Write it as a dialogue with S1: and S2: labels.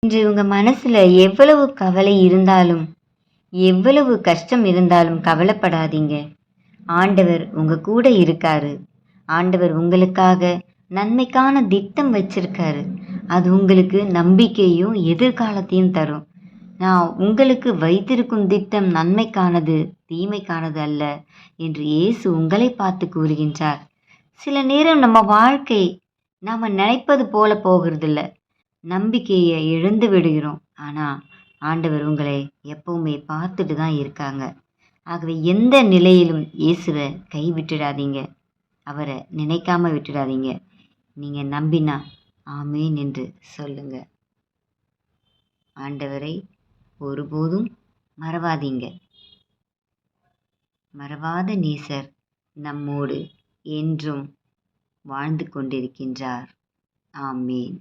S1: இன்று உங்க மனசுல எவ்வளவு கவலை இருந்தாலும், எவ்வளவு கஷ்டம் இருந்தாலும் கவலைப்படாதீங்க. ஆண்டவர் உங்க கூட இருக்காரு. ஆண்டவர் உங்களுக்காக நன்மைக்கான திட்டம் வச்சிருக்காரு. அது உங்களுக்கு நம்பிக்கையும் எதிர்காலத்தையும் தரும். நான் உங்களுக்கு வைத்திருக்கும் திட்டம் நன்மைக்கானது, தீமைக்கானது அல்ல என்று இயேசு உங்களை பார்த்து கூறுகின்றார். சில நேரம் நம்ம வாழ்க்கை நாம நினைப்பது போல போகிறதில்ல. நம்பிக்கையை இழந்து விடுகிறோம். ஆனா ஆண்டவர் உங்களை எப்பவுமே பார்த்துட்டு தான் இருக்காங்க. ஆகவே எந்த நிலையிலும் இயேசுவை கைவிட்டுடாதீங்க. அவரை நினைக்காம விட்டுடாதீங்க. நீங்க நம்பினா ஆமேன் என்று சொல்லுங்க. ஆண்டவரை ஒருபோதும் மறவாதீங்க. மறவாத நேசர் நம்மோடு என்றும் வாழ்ந்து கொண்டிருக்கின்றார். ஆமேன்.